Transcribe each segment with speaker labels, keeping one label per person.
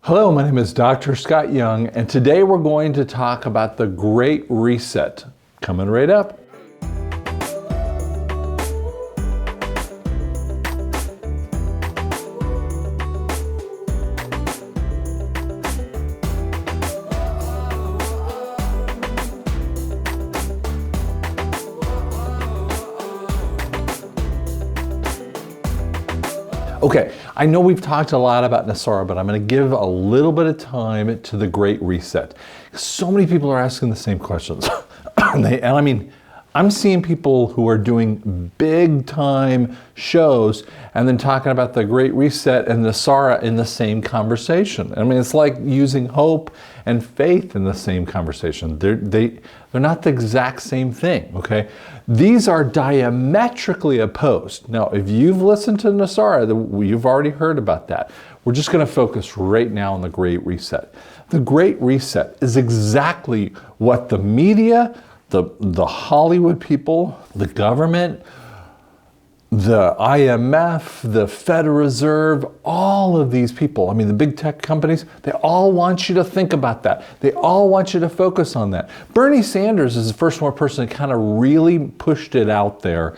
Speaker 1: Hello, my name is Dr. Scott Young, and today we're going to talk about the Great Reset. Coming right up. Okay, I know we've talked a lot about NESARA, but I'm going to give a little bit of time to the Great Reset. So many people are asking the same questions. I'm seeing people who are doing big time shows and then talking about the Great Reset and NESARA in the same conversation. I mean, it's like using hope and faith in the same conversation. They're not the exact same thing, okay? These are diametrically opposed. Now, if you've listened to NESARA, you've already heard about that. We're just going to focus right now on the Great Reset. The Great Reset is exactly what the media, the Hollywood people, the government, the IMF, the Federal Reserve, all of these people, I mean the big tech companies, they all want you to think about that. They all want you to focus on that. Bernie Sanders is the first one person that kind of really pushed it out there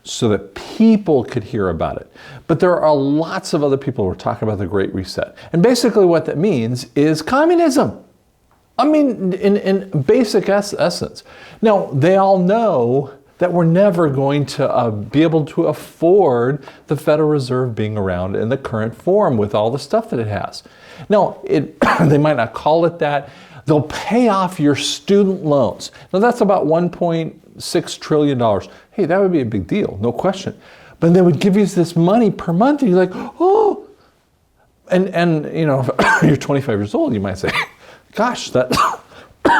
Speaker 1: so that people could hear about it. But there are lots of other people who are talking about the Great Reset. And basically what that means is communism. I mean, in basic essence. Now, they all know that we're never going to be able to afford the Federal Reserve being around in the current form with all the stuff that it has. Now, they might not call it that. They'll pay off your student loans. Now, that's about $1.6 trillion. Hey, that would be a big deal, no question. But they would give you this money per month, and you're like, oh. And you know, if you're 25 years old, you might say, gosh, that,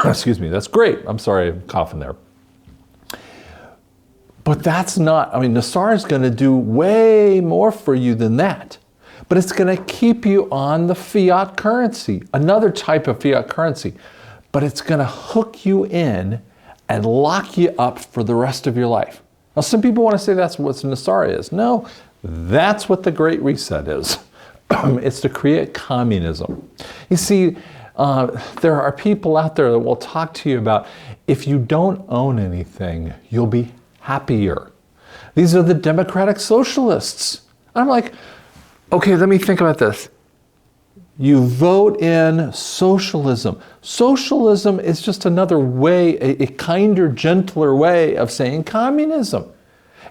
Speaker 1: excuse me, that's great. I'm sorry, I'm coughing there. But that's not, I mean, NESARA is going to do way more for you than that. But it's going to keep you on the fiat currency, another type of fiat currency. But it's going to hook you in and lock you up for the rest of your life. Now, some people want to say that's what NESARA is. No, that's what the Great Reset is. It's to create communism. You see, there are people out there that will talk to you about if you don't own anything, you'll be happier. These are the democratic socialists. I'm like, okay, let me think about this. You vote in socialism. Socialism is just another way, a kinder, gentler way of saying communism.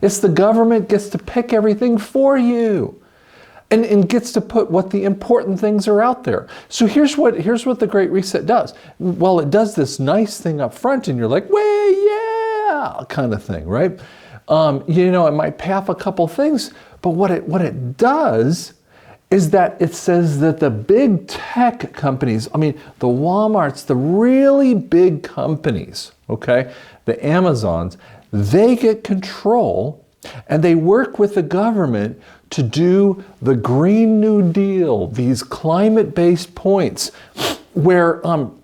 Speaker 1: It's the government gets to pick everything for you. And gets to put what the important things are out there. So here's what the Great Reset does. Well, it does this nice thing up front, and you're like, way, yeah, kind of thing, right? You know, it might pay off a couple things, but what it does is that it says that the big tech companies, I mean, the Walmarts, the really big companies, okay, the Amazons, they get control, and they work with the government to do the Green New Deal, these climate-based points, where, do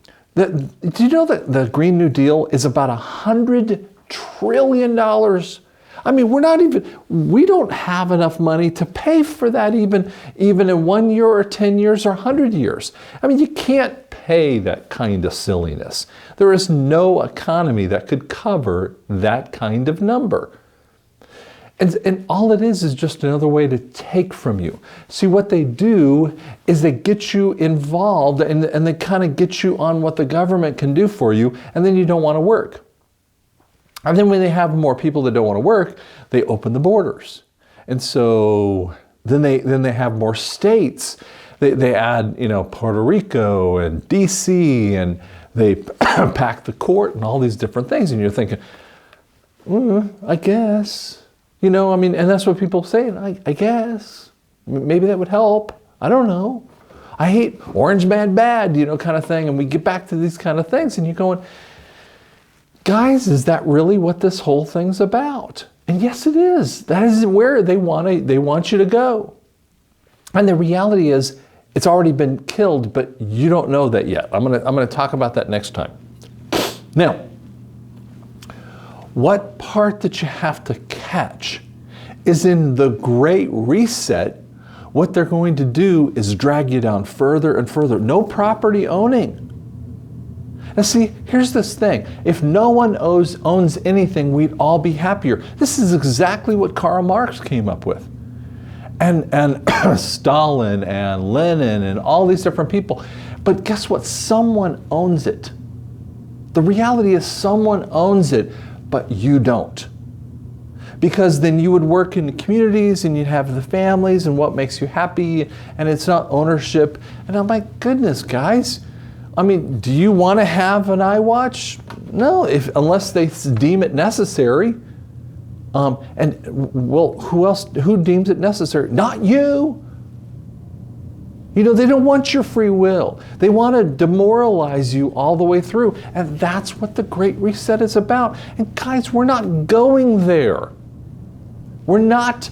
Speaker 1: you know that the Green New Deal is about $100 trillion? I mean, we don't have enough money to pay for that even in 1 year or 10 years or 100 years. I mean, you can't pay that kind of silliness. There is no economy that could cover that kind of number. And all it is just another way to take from you. See, what they do is they get you involved and they kind of get you on what the government can do for you, and then you don't want to work. And then when they have more people that don't want to work, they open the borders. And so then they have more states. They add, you know, Puerto Rico and DC, and they pack the court and all these different things. And you're thinking, I guess. You know, I mean, and that's what people say, I guess. Maybe that would help. I don't know. I hate orange man bad, you know, kind of thing. And we get back to these kind of things, and you're going, guys, is that really what this whole thing's about? And yes, it is. That is where they want you to go. And the reality is, it's already been killed, but you don't know that yet. I'm gonna talk about that next time. Now, what part that you have to catch is in the Great Reset what they're going to do is drag you down further and further. No property owning. Now see, here's this thing. If no one owns anything, we'd all be happier. This is exactly what Karl Marx came up with. And Stalin and Lenin and all these different people. But guess what? Someone owns it. The reality is someone owns it, but you don't. Because then you would work in the communities and you'd have the families and what makes you happy, and it's not ownership. And I'm like, goodness, guys. I mean, do you want to have an iWatch? No, unless they deem it necessary. Well, who deems it necessary? Not you. You know, they don't want your free will. They want to demoralize you all the way through. And that's what the Great Reset is about. And guys, we're not going there. We're not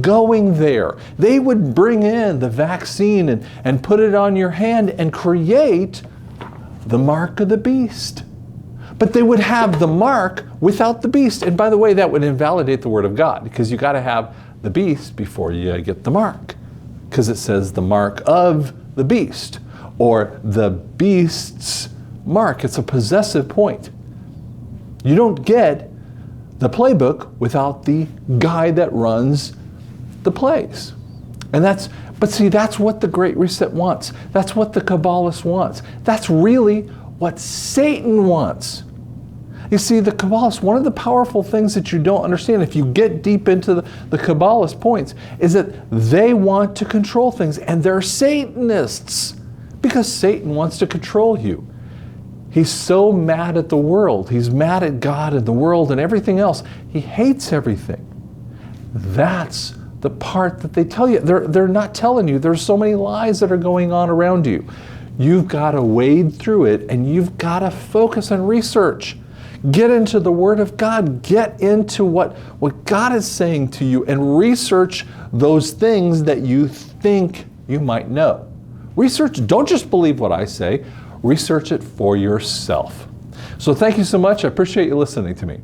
Speaker 1: going there. They would bring in the vaccine and put it on your hand and create the mark of the beast. But they would have the mark without the beast. And by the way, that would invalidate the Word of God, because you got to have the beast before you get the mark. Because it says the mark of the beast, or the beast's mark. It's a possessive point. You don't get the playbook without the guy that runs the plays. And but see, that's what the Great Reset wants. That's what the Kabbalist wants. That's really what Satan wants. You see, the Kabbalists, one of the powerful things that you don't understand if you get deep into the Kabbalist points is that they want to control things, and they're Satanists because Satan wants to control you. He's so mad at the world. He's mad at God and the world and everything else. He hates everything. That's the part that they tell you. They're not telling you. There's so many lies that are going on around you. You've got to wade through it, and you've got to focus on research. Get into the Word of God. Get into what God is saying to you and research those things that you think you might know. Research, don't just believe what I say. Research it for yourself. So thank you so much. I appreciate you listening to me.